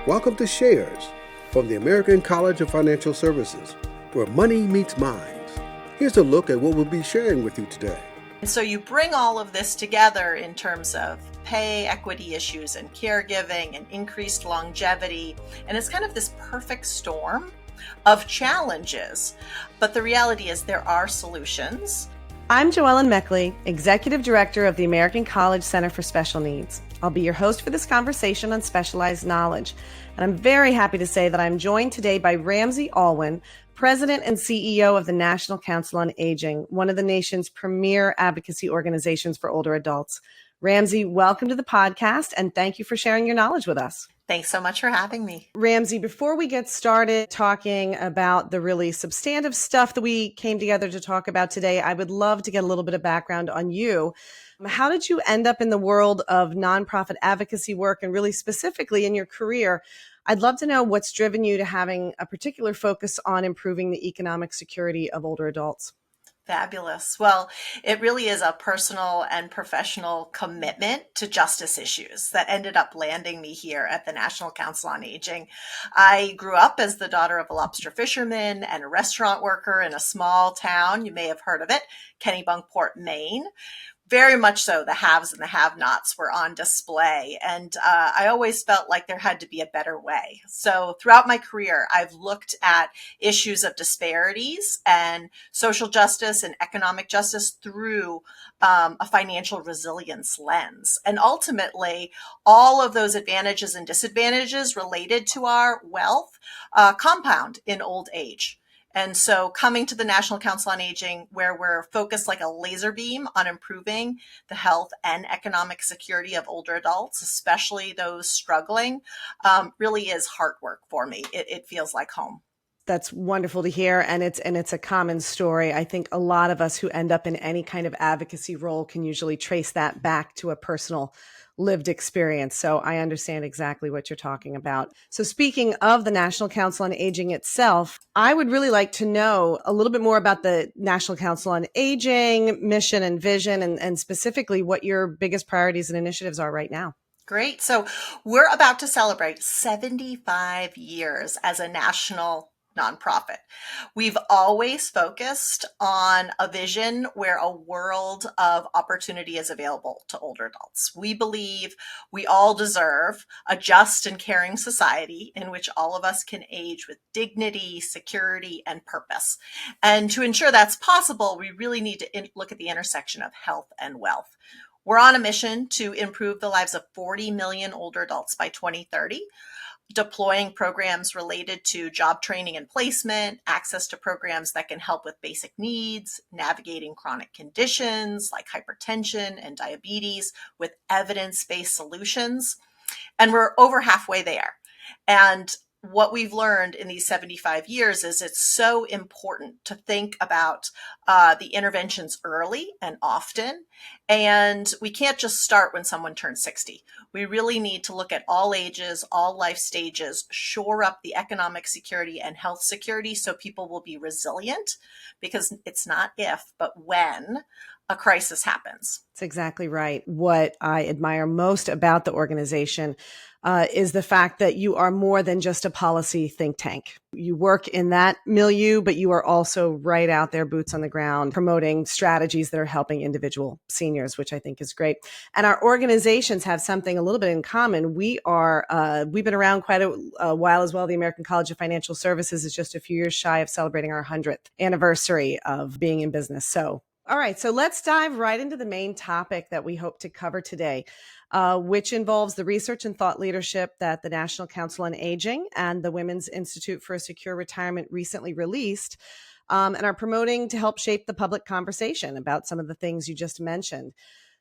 Welcome to Shares from the American College of Financial Services, where money meets minds. Here's a look at what we'll be sharing with you today. And so you bring all of this together in terms of pay equity issues and caregiving and increased longevity. And it's kind of this perfect storm of challenges. But the reality is there are solutions. I'm Joellen Meckley, Executive Director of the American College Center for Special Needs. I'll be your host for this conversation on specialized knowledge. And I'm very happy to say that I'm joined today by Ramsey Alwin, President and CEO of the National Council on Aging, one of the nation's premier advocacy organizations for older adults. Ramsey, welcome to the podcast, and thank you for sharing your knowledge with us. Thanks so much for having me. Ramsey, before we get started talking about the really substantive stuff that we came together to talk about today, I would love to get a little bit of background on you. How did you end up in the world of nonprofit advocacy work, and really specifically in your career? I'd love to know what's driven you to having a particular focus on improving the economic security of older adults. Fabulous. Well, it really is a personal and professional commitment to justice issues that ended up landing me here at the National Council on Aging. I grew up as the daughter of a lobster fisherman and a restaurant worker in a small town. You may have heard of it, Kennebunkport, Maine. Very much so, the haves and the have-nots were on display. And I always felt like there had to be a better way. So throughout my career, I've looked at issues of disparities and social justice and economic justice through a financial resilience lens. And ultimately, all of those advantages and disadvantages related to our wealth compound in old age. And so coming to the National Council on Aging, where we're focused like a laser beam on improving the health and economic security of older adults, especially those struggling, really is heart work for me. It feels like home. That's wonderful to hear. And it's a common story. I think a lot of us who end up in any kind of advocacy role can usually trace that back to a personal lived experience. So I understand exactly what you're talking about. So speaking of the National Council on Aging itself, I would really like to know a little bit more about the National Council on Aging mission and vision, and specifically what your biggest priorities and initiatives are right now. Great. So we're about to celebrate 75 years as a national nonprofit. We've always focused on a vision where a world of opportunity is available to older adults. We believe we all deserve a just and caring society in which all of us can age with dignity, security, and purpose. And to ensure that's possible, we really need to look at the intersection of health and wealth. We're on a mission to improve the lives of 40 million older adults by 2030. Deploying programs related to job training and placement, access to programs that can help with basic needs, navigating chronic conditions like hypertension and diabetes with evidence-based solutions. And we're over halfway there. And what we've learned in these 75 years is it's so important to think about the interventions early and often. And we can't just start when someone turns 60. We really need to look at all ages, all life stages, shore up the economic security and health security so people will be resilient, because it's not if, but when a crisis happens. That's exactly right. What I admire most about the organization is the fact that you are more than just a policy think tank. You work in that milieu, but you are also right out there, boots on the ground, promoting strategies that are helping individual seniors, which I think is great. And our organizations have something a little bit in common. We've been around quite a while as well. The American College of Financial Services is just a few years shy of celebrating our 100th anniversary of being in business. So all right, so let's dive right into the main topic that we hope to cover today, which involves the research and thought leadership that the National Council on Aging and the Women's Institute for a Secure Retirement recently released, and are promoting to help shape the public conversation about some of the things you just mentioned.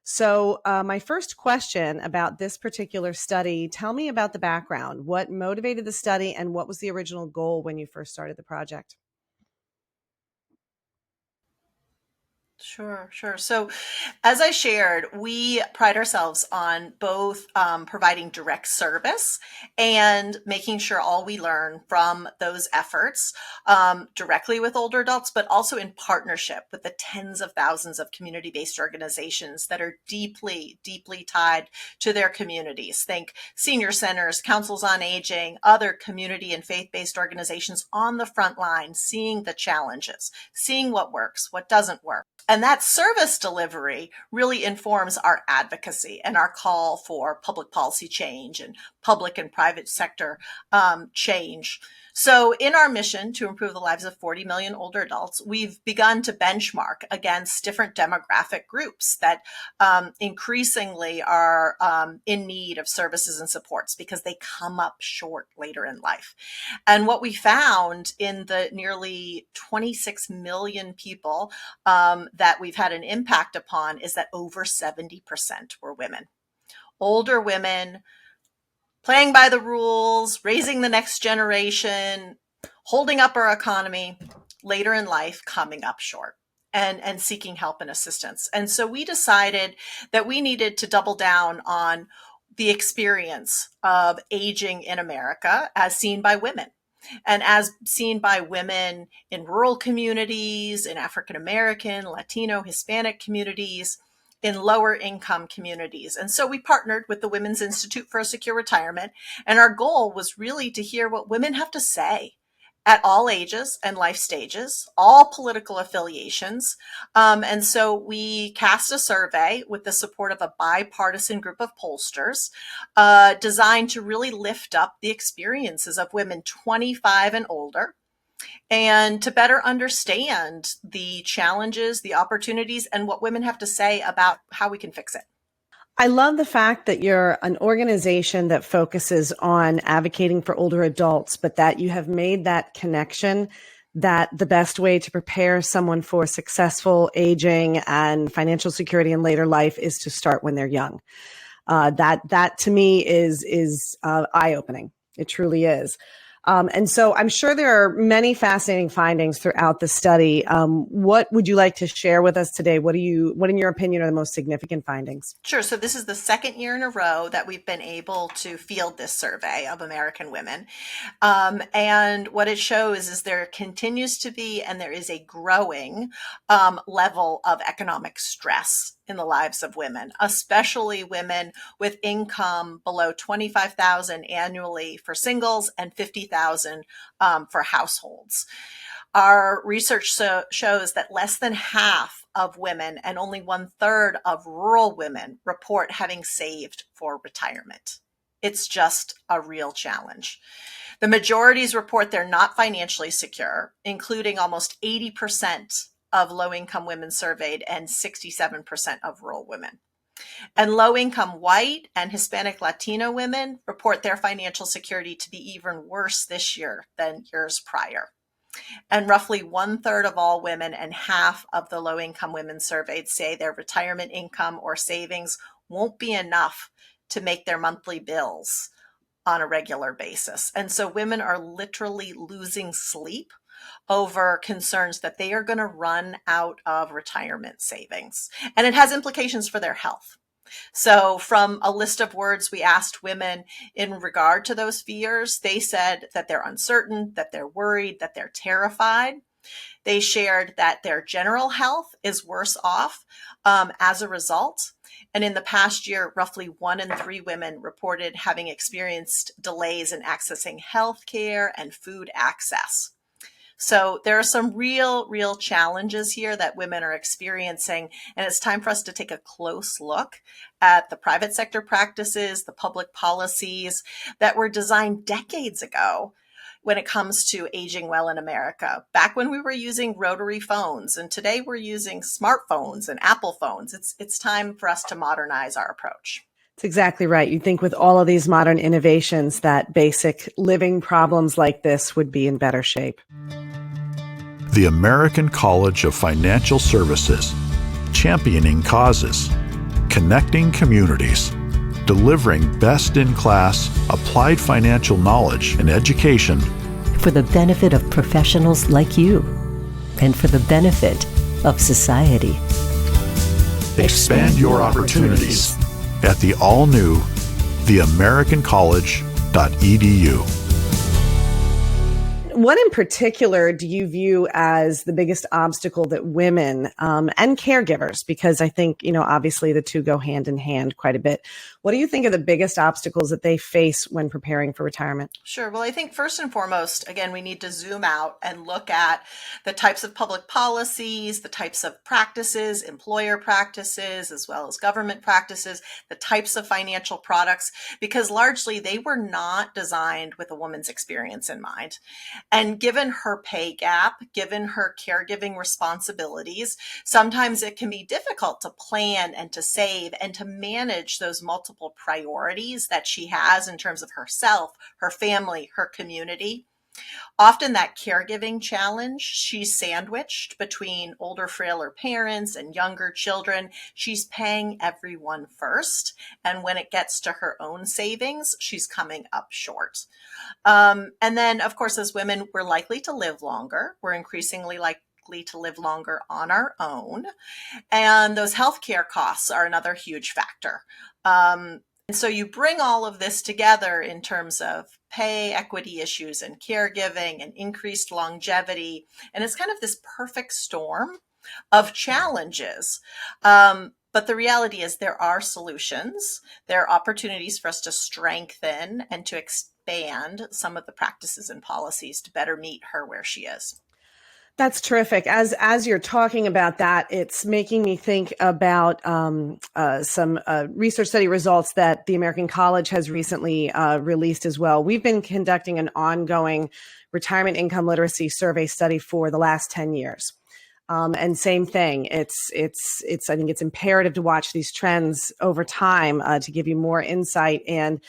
So my first question about this particular study, tell me about the background. What motivated the study, and what was the original goal when you first started the project? Sure, sure. So, as I shared, we pride ourselves on both providing direct service and making sure all we learn from those efforts directly with older adults, but also in partnership with the tens of thousands of community-based organizations that are deeply, deeply tied to their communities. Think senior centers, councils on aging, other community and faith-based organizations on the front line, seeing the challenges, seeing what works, what doesn't work. And that service delivery really informs our advocacy and our call for public policy change and public and private sector change. So in our mission to improve the lives of 40 million older adults, we've begun to benchmark against different demographic groups that increasingly are in need of services and supports because they come up short later in life. And what we found in the nearly 26 million people that we've had an impact upon is that over 70% were women. Older women playing by the rules, raising the next generation, holding up our economy, later in life coming up short and seeking help and assistance. And so we decided that we needed to double down on the experience of aging in America as seen by women. And as seen by women in rural communities, in African American, Latino, Hispanic communities, in lower income communities. And so we partnered with the Women's Institute for a Secure Retirement. And our goal was really to hear what women have to say at all ages and life stages, all political affiliations. And so we cast a survey with the support of a bipartisan group of pollsters designed to really lift up the experiences of women 25 and older and to better understand the challenges, the opportunities, and what women have to say about how we can fix it. I love the fact that you're an organization that focuses on advocating for older adults, but that you have made that connection that the best way to prepare someone for successful aging and financial security in later life is to start when they're young. That to me is eye-opening. It truly is. And so I'm sure there are many fascinating findings throughout the study. What would you like to share with us today? What in your opinion, are the most significant findings? Sure. So this is the second year in a row that we've been able to field this survey of American women. And what it shows is there continues to be, and there is a growing level of economic stress in the lives of women, especially women with income below $25,000 annually for singles and $50,000 for households. Our research shows that less than half of women and only 1/3 of rural women report having saved for retirement. It's just a real challenge. The majorities report they're not financially secure, including almost 80% of low-income women surveyed and 67% of rural women. And low-income white and Hispanic Latino women report their financial security to be even worse this year than years prior. And roughly 1/3 of all women and half of the low-income women surveyed say their retirement income or savings won't be enough to make their monthly bills on a regular basis. And so women are literally losing sleep over concerns that they are going to run out of retirement savings. And it has implications for their health. So from a list of words we asked women in regard to those fears, they said that they're uncertain, that they're worried, that they're terrified. They shared that their general health is worse off as a result. And in the past year, roughly 1 in 3 women reported having experienced delays in accessing health care and food access. So there are some real challenges here that women are experiencing, and it's time for us to take a close look at the private sector practices, the public policies that were designed decades ago when it comes to aging well in America. Back when we were using rotary phones, and today we're using smartphones and Apple phones. It's time for us to modernize our approach. That's exactly right. You'd think with all of these modern innovations that basic living problems like this would be in better shape. The American College of Financial Services, championing causes, connecting communities, delivering best-in-class applied financial knowledge and education for the benefit of professionals like you and for the benefit of society. Expand your opportunities at the all-new theamericancollege.edu. What in particular do you view as the biggest obstacle that women and caregivers, because I think, obviously the two go hand in hand quite a bit. What do you think are the biggest obstacles that they face when preparing for retirement? Sure. Well, I think first and foremost, again, we need to zoom out and look at the types of public policies, the types of practices, employer practices, as well as government practices, the types of financial products, because largely they were not designed with a woman's experience in mind. And given her pay gap, given her caregiving responsibilities, sometimes it can be difficult to plan and to save and to manage those multiple priorities that she has in terms of herself, her family, her community. Often that caregiving challenge, she's sandwiched between older, frailer parents and younger children. She's paying everyone first. And when it gets to her own savings, she's coming up short. And then, of course, as women, we're likely to live longer. We're increasingly likely to live longer on our own. And those healthcare costs are another huge factor. And so you bring all of this together in terms of pay equity issues and caregiving and increased longevity. And it's kind of this perfect storm of challenges. But the reality is there are solutions. There are opportunities for us to strengthen and to expand some of the practices and policies to better meet her where she is. That's terrific. As you're talking about that, it's making me think about some research study results that the American College has recently released as well. We've been conducting an ongoing retirement income literacy survey study for the last 10 years. And same thing. I think it's imperative to watch these trends over time to give you more insight. And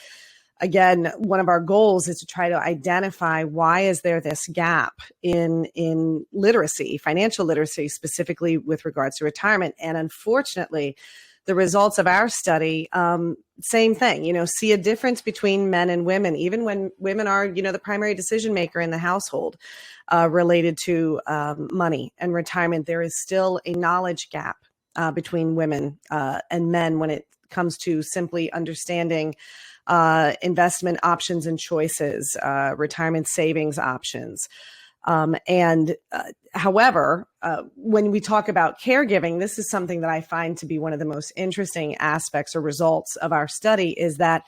again, one of our goals is to try to identify why is there this gap in literacy, financial literacy, specifically with regards to retirement. And unfortunately, the results of our study, same thing, see a difference between men and women, even when women are, the primary decision maker in the household related to money and retirement. There is still a knowledge gap between women and men when it comes to simply understanding investment options and choices, retirement savings options. However, when we talk about caregiving, this is something that I find to be one of the most interesting aspects or results of our study is that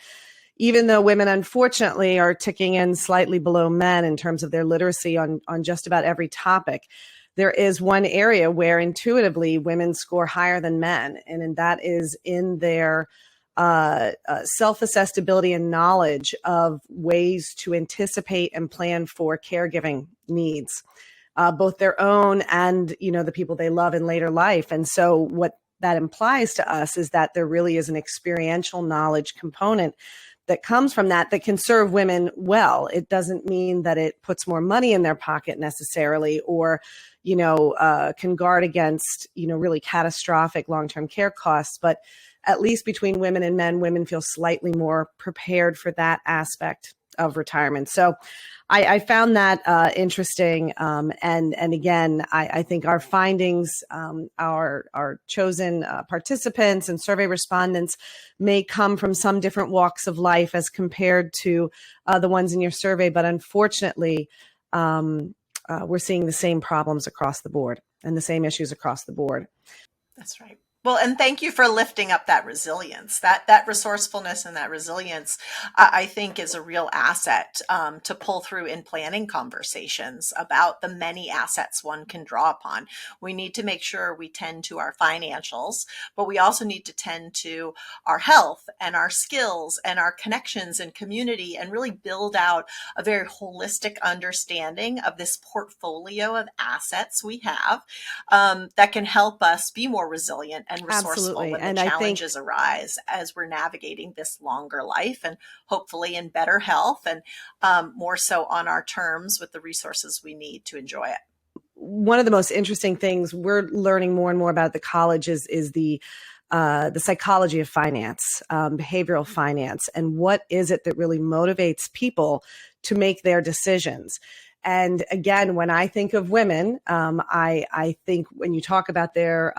even though women, unfortunately, are ticking in slightly below men in terms of their literacy on just about every topic, there is one area where intuitively women score higher than men, and that is in their self-assessed ability and knowledge of ways to anticipate and plan for caregiving needs, both their own and, the people they love in later life. And so what that implies to us is that there really is an experiential knowledge component that comes from that can serve women well. It doesn't mean that it puts more money in their pocket necessarily, or, can guard against, really catastrophic long-term care costs. But at least between women and men, women feel slightly more prepared for that aspect of retirement. So I found that interesting. And again, I think our findings, our chosen participants and survey respondents may come from some different walks of life as compared to the ones in your survey. But unfortunately, we're seeing the same problems across the board and the same issues across the board. That's right. Well, and thank you for lifting up that resilience, that resourcefulness and that resilience, I think is a real asset to pull through in planning conversations about the many assets one can draw upon. We need to make sure we tend to our financials, but we also need to tend to our health and our skills and our connections and community and really build out a very holistic understanding of this portfolio of assets we have that can help us be more resilient and resourceful Absolutely. when And the I challenges arise as we're navigating this longer life and hopefully in better health and more so on our terms with the resources we need to enjoy it. One of the most interesting things we're learning more and more about at the college is the psychology of finance, behavioral finance, and what is it that really motivates people to make their decisions. And again, when I think of women, I think when you talk about their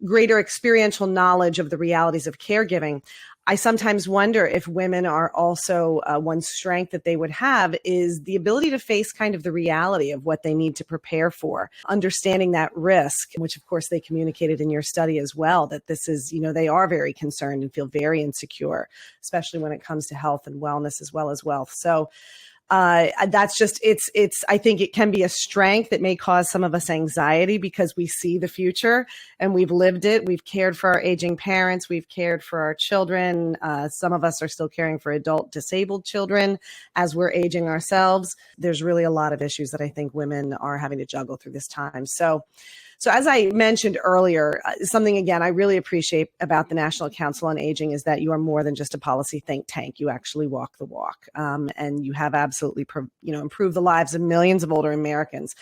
greater experiential knowledge of the realities of caregiving, I sometimes wonder if women are also one strength that they would have is the ability to face kind of the reality of what they need to prepare for, understanding that risk, which of course they communicated in your study as well, that this is, they are very concerned and feel very insecure, especially when it comes to health and wellness as well as wealth. So that's just, I think it can be a strength. It may cause some of us anxiety because we see the future and we've lived it. We've cared for our aging parents. We've cared for our children. Some of us are still caring for adult disabled children as we're aging ourselves. There's really a lot of issues that I think women are having to juggle through this time. So as I mentioned earlier, something, again, I really appreciate about the National Council on Aging is that you are more than just a policy think tank. You actually walk the walk, and you have absolutely, improved the lives of millions of older Americans.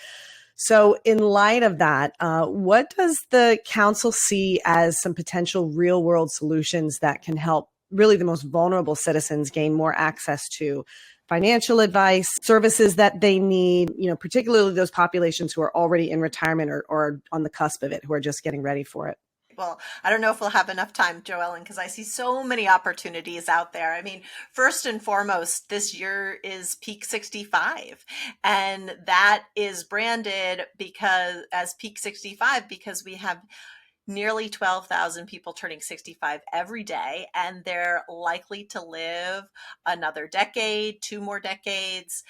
So in light of that, what does the council see as some potential real world solutions that can help really the most vulnerable citizens gain more access to financial advice, services that they need, particularly those populations who are already in retirement or on the cusp of it, who are just getting ready for it? Well, I don't know if we'll have enough time, Joellen, because I see so many opportunities out there. I mean, first and foremost, this year is Peak 65, and that is branded as Peak 65 because we have nearly 12,000 people turning 65 every day, and they're likely to live another decade, 2 more decades.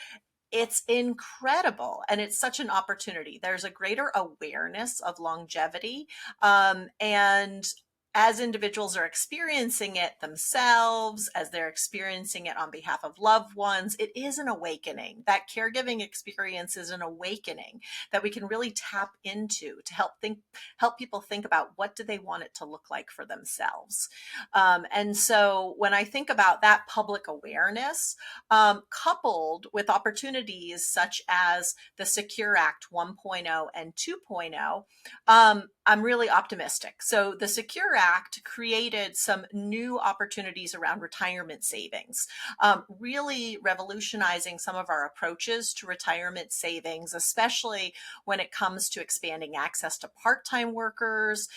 It's incredible. And it's such an opportunity. There's a greater awareness of longevity. And as individuals are experiencing it themselves, as they're experiencing it on behalf of loved ones, it is an awakening. That caregiving experience is an awakening that we can really tap into to help people think about what do they want it to look like for themselves. And so when I think about that public awareness, coupled with opportunities such as the Secure Act 1.0 and 2.0, I'm really optimistic. So the Secure Act created some new opportunities around retirement savings, really revolutionizing some of our approaches to retirement savings, especially when it comes to expanding access to part-time workers,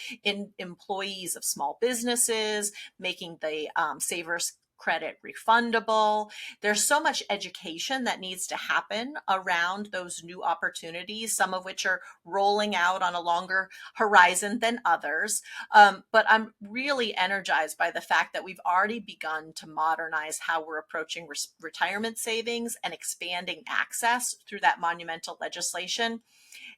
employees of small businesses, making the savers credit refundable. There's so much education that needs to happen around those new opportunities, some of which are rolling out on a longer horizon than others. But I'm really energized by the fact that we've already begun to modernize how we're approaching retirement savings and expanding access through that monumental legislation.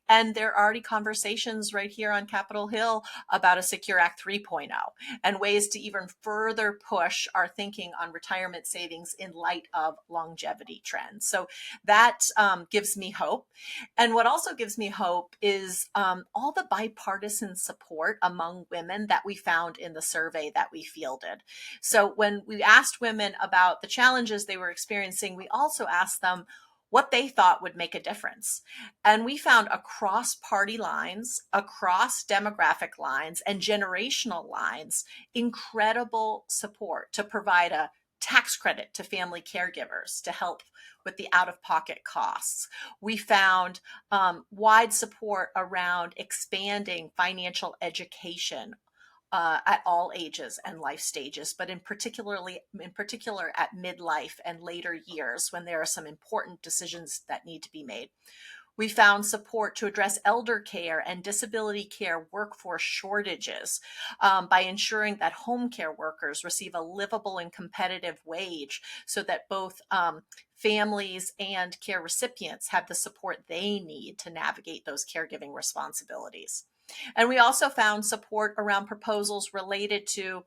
And there are already conversations right here on Capitol Hill about a Secure Act 3.0 and ways to even further push our thinking on retirement savings in light of longevity trends. So that gives me hope. And what also gives me hope is all the bipartisan support among women that we found in the survey that we fielded. So when we asked women about the challenges they were experiencing, we also asked them what they thought would make a difference. And we found across party lines, across demographic lines, and generational lines, incredible support to provide a tax credit to family caregivers to help with the out-of-pocket costs. We found wide support around expanding financial education at all ages and life stages, but in particular at midlife and later years when there are some important decisions that need to be made. We found support to address elder care and disability care workforce shortages by ensuring that home care workers receive a livable and competitive wage so that both families and care recipients have the support they need to navigate those caregiving responsibilities. And we also found support around proposals related to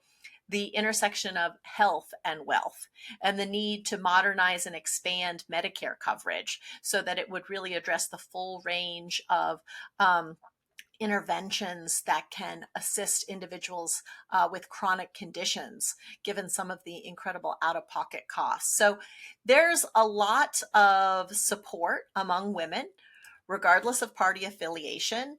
the intersection of health and wealth and the need to modernize and expand Medicare coverage so that it would really address the full range of interventions that can assist individuals with chronic conditions, given some of the incredible out-of-pocket costs. So there's a lot of support among women regardless of party affiliation,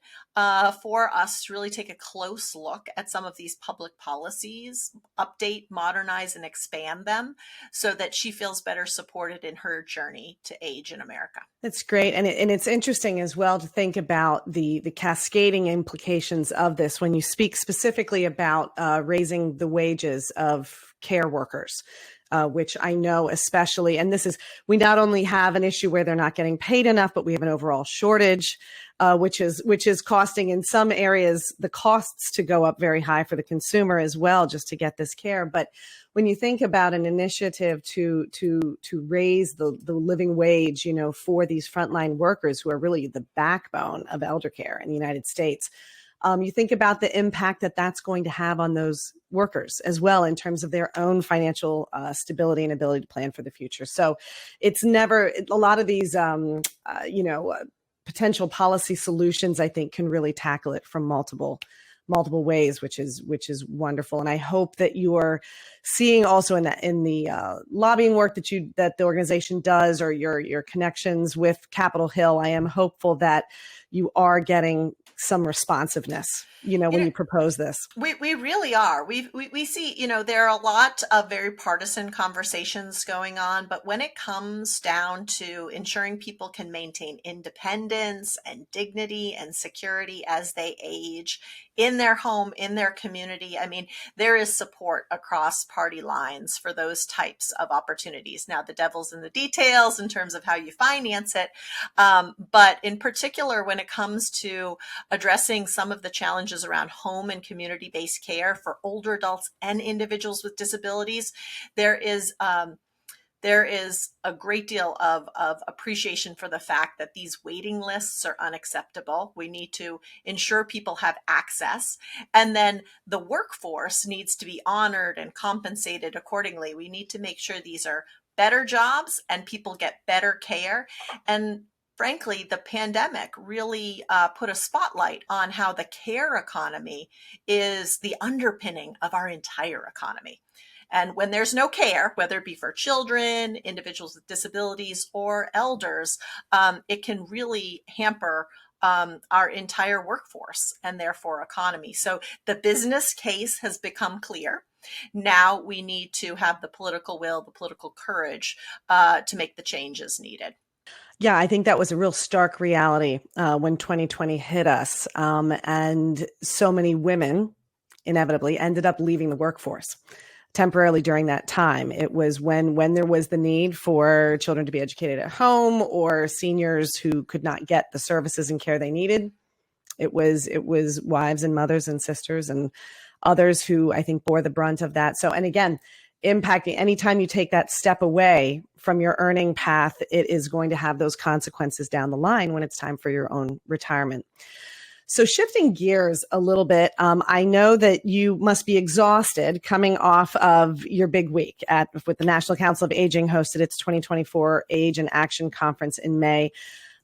for us to really take a close look at some of these public policies, update, modernize, and expand them so that she feels better supported in her journey to age in America. That's great. And it's interesting as well to think about the cascading implications of this when you speak specifically about raising the wages of care workers. Which I know especially, and we not only have an issue where they're not getting paid enough, but we have an overall shortage, which is costing in some areas the costs to go up very high for the consumer as well, just to get this care. But when you think about an initiative to raise the living wage, for these frontline workers who are really the backbone of elder care in the United States, you think about the impact that that's going to have on those workers as well in terms of their own financial stability and ability to plan for the future. So it's never a lot of these, potential policy solutions, I think, can really tackle it from multiple ways, which is wonderful. And I hope that you are seeing also in the lobbying work that the organization does, or your connections with Capitol Hill. I am hopeful that you are getting some responsiveness, when you propose this. We really are. We see, there are a lot of very partisan conversations going on, but when it comes down to ensuring people can maintain independence and dignity and security as they age in their home, in their community, there is support across party lines for those types of opportunities. Now, the devil's in the details in terms of how you finance it. But in particular, when it comes to addressing some of the challenges around home and community-based care for older adults and individuals with disabilities, there is a great deal of appreciation for the fact that these waiting lists are unacceptable. We need to ensure people have access, and then the workforce needs to be honored and compensated accordingly. We need to make sure these are better jobs and people get better care. And frankly, the pandemic really put a spotlight on how the care economy is the underpinning of our entire economy. And when there's no care, whether it be for children, individuals with disabilities, or elders, it can really hamper our entire workforce and therefore economy. So the business case has become clear. Now we need to have the political will, the political courage to make the changes needed. Yeah, I think that was a real stark reality when 2020 hit us. And so many women inevitably ended up leaving the workforce temporarily during that time. It was when there was the need for children to be educated at home, or seniors who could not get the services and care they needed. It was wives and mothers and sisters and others who I think bore the brunt of that. So, and again, impacting anytime you take that step away from your earning path, it is going to have those consequences down the line when it's time for your own retirement. So shifting gears a little bit, I know that you must be exhausted coming off of your big week with the National Council of Aging hosted its 2024 Age and Action Conference in May.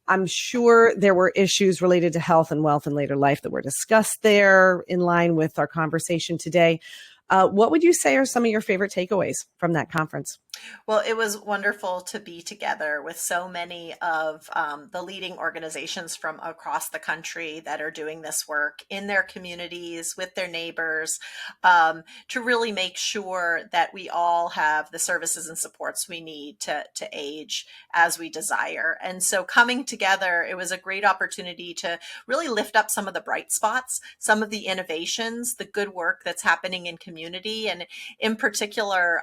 I'm sure there were issues related to health and wealth and later life that were discussed there in line with our conversation today. What would you say are some of your favorite takeaways from that conference? Well, it was wonderful to be together with so many of the leading organizations from across the country that are doing this work in their communities with their neighbors, to really make sure that we all have the services and supports we need to age as we desire. And so coming together, it was a great opportunity to really lift up some of the bright spots, some of the innovations, the good work that's happening in community. And in particular,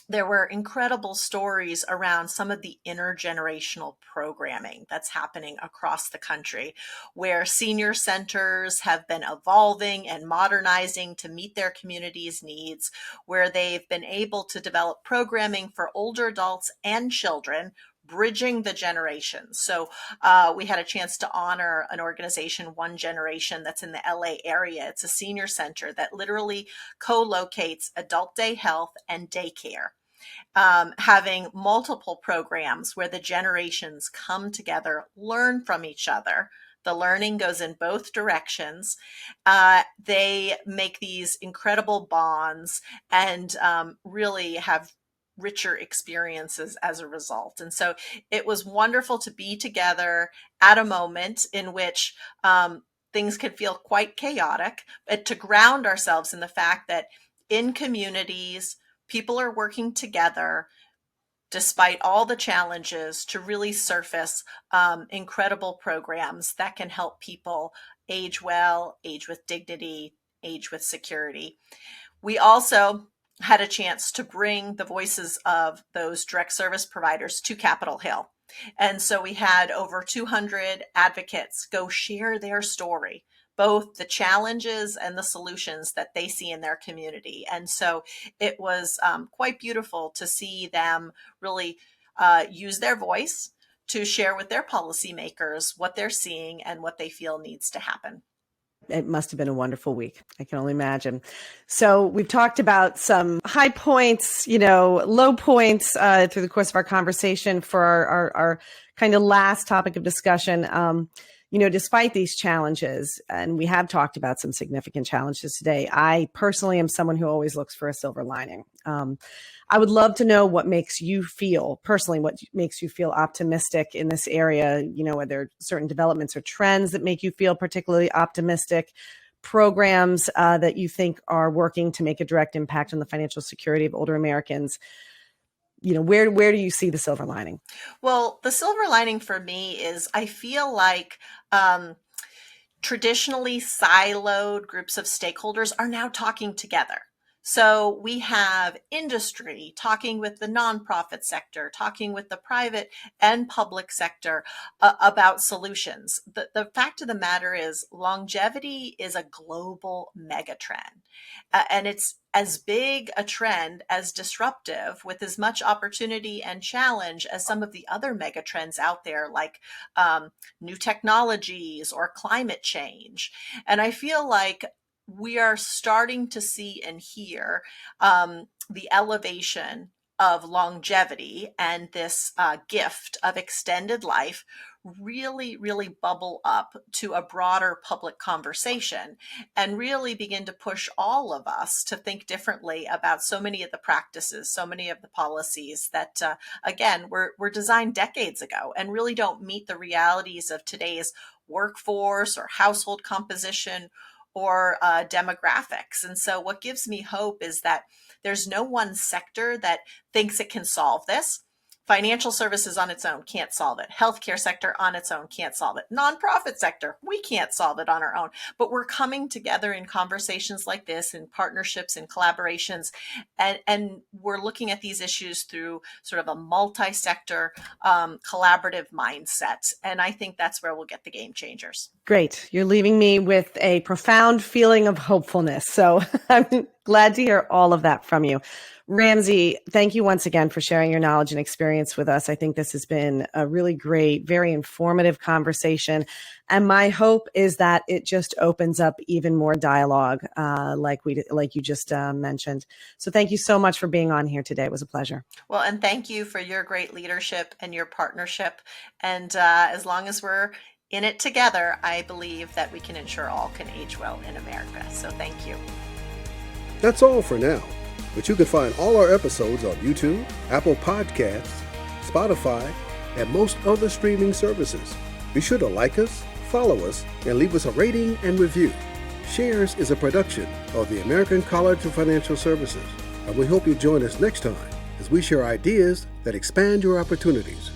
there were incredible stories around some of the intergenerational programming that's happening across the country, where senior centers have been evolving and modernizing to meet their community's needs, where they've been able to develop programming for older adults and children, bridging the generations. So we had a chance to honor an organization, One Generation, that's in the LA area. It's a senior center that literally co-locates adult day health and daycare, having multiple programs where the generations come together, learn from each other. The learning goes in both directions. They make these incredible bonds and really have richer experiences as a result. And so it was wonderful to be together at a moment in which things could feel quite chaotic, but to ground ourselves in the fact that in communities, people are working together despite all the challenges to really surface incredible programs that can help people age well, age with dignity, age with security. We also had a chance to bring the voices of those direct service providers to Capitol Hill. And so we had over 200 advocates go share their story, both the challenges and the solutions that they see in their community. And so it was quite beautiful to see them really use their voice to share with their policymakers what they're seeing and what they feel needs to happen. It must have been a wonderful week. I can only imagine. So we've talked about some high points, low points through the course of our conversation. For our kind of last topic of discussion, despite these challenges, and we have talked about some significant challenges today, I personally am someone who always looks for a silver lining. I would love to know what makes you feel optimistic in this area. Are there certain developments or trends that make you feel particularly optimistic, programs that you think are working to make a direct impact on the financial security of older Americans? Where do you see the silver lining? Well, the silver lining for me is I feel like traditionally siloed groups of stakeholders are now talking together. So we have industry talking with the nonprofit sector, talking with the private and public sector about solutions. The fact of the matter is longevity is a global megatrend. And it's as big a trend as disruptive, with as much opportunity and challenge as some of the other megatrends out there, like new technologies or climate change. And I feel like we are starting to see and hear the elevation of longevity and this gift of extended life really, really bubble up to a broader public conversation and really begin to push all of us to think differently about so many of the practices, so many of the policies that, again, were designed decades ago and really don't meet the realities of today's workforce or household composition or demographics. And so what gives me hope is that there's no one sector that thinks it can solve this. Financial services on its own can't solve it. Healthcare sector on its own can't solve it. Nonprofit sector, we can't solve it on our own. But we're coming together in conversations like this, in partnerships and collaborations, and we're looking at these issues through sort of a multi-sector collaborative mindset. And I think that's where we'll get the game changers. Great. You're leaving me with a profound feeling of hopefulness. So I'm glad to hear all of that from you. Ramsey, thank you once again for sharing your knowledge and experience with us. I think this has been a really great, very informative conversation. And my hope is that it just opens up even more dialogue, like you just mentioned. So thank you so much for being on here today. It was a pleasure. Well, and thank you for your great leadership and your partnership. And as long as we're in it together, I believe that we can ensure all can age well in America. So thank you. That's all for now. But you can find all our episodes on YouTube, Apple Podcasts, Spotify, and most other streaming services. Be sure to like us, follow us, and leave us a rating and review. Shares is a production of the American College of Financial Services, and we hope you join us next time as we share ideas that expand your opportunities.